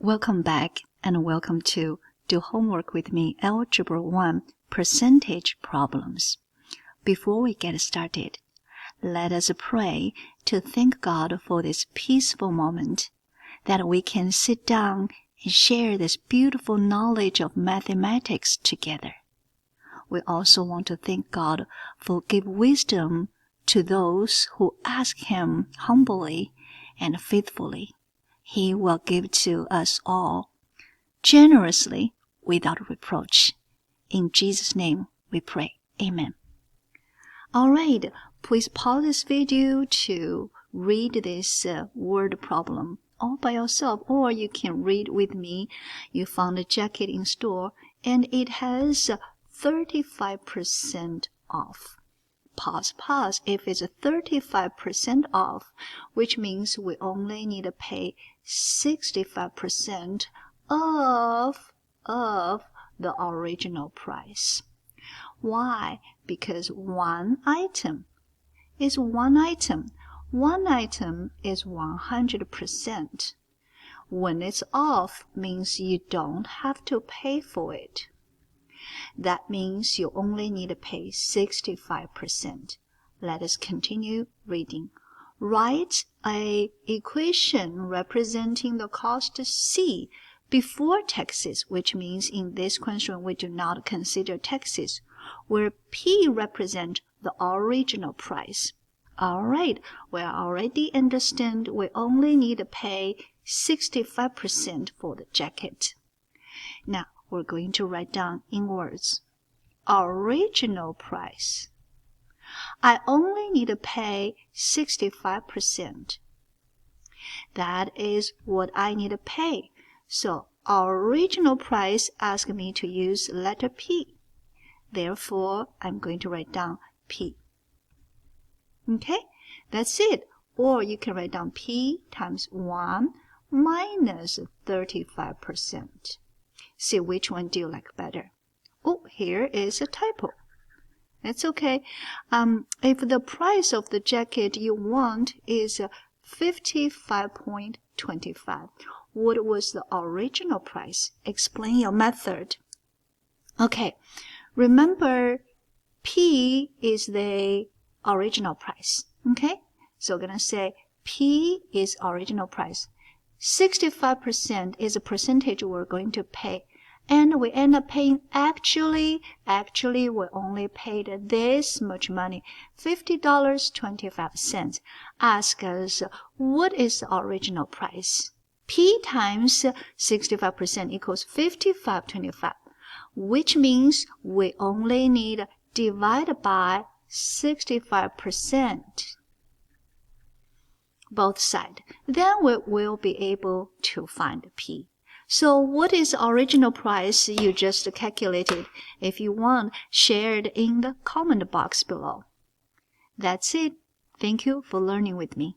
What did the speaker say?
Welcome back and welcome to Do Homework with Me, Algebra 1 Percentage Problems. Before we get started, let us pray to thank God for this peaceful moment that we can sit down and share this beautiful knowledge of mathematics together. We also want to thank God for give wisdom to those who ask Him humbly and faithfully. He will give to us all generously without reproach. In Jesus' name we pray. Amen. Alright, please pause this video to read this word problem all by yourself, or you can read with me. You found a jacket in store and it has 35% off. Pause. If it's 35% off, which means we only need to pay 65% of the original price. Why? Because one item is one item. One item is 100%. When it's off, means you don't have to pay for it. That means you only need to pay 65%. Let us continue reading. Write an equation representing the cost C before taxes, which means in this question we do not consider taxes, where P represents the original price. Alright, we already understand we only need to pay 65% for the jacket. Now, we're going to write down in words. Original price. I only need to pay 65%. That is what I need to pay. So, original price asks me to use letter P. Therefore, I'm going to write down P. Okay, that's it. Or you can write down P times 1 minus 35%. See which one do you like better. Oh, here is a typo. It's okay. If the price of the jacket you want is 55.25, what was the original price? Explain your method. Okay, remember P is the original price. Okay, so we're going to say P is original price. 65% is a percentage we're going to pay. And we end up paying actually we only paid this much money, $50.25. Ask us, what is the original price? P times 65% equals 55.25, which means we only need divided by 65%. Both sides. Then we will be able to find P. So what is the original price you just calculated? If you want, share it in the comment box below. That's it. Thank you for learning with me.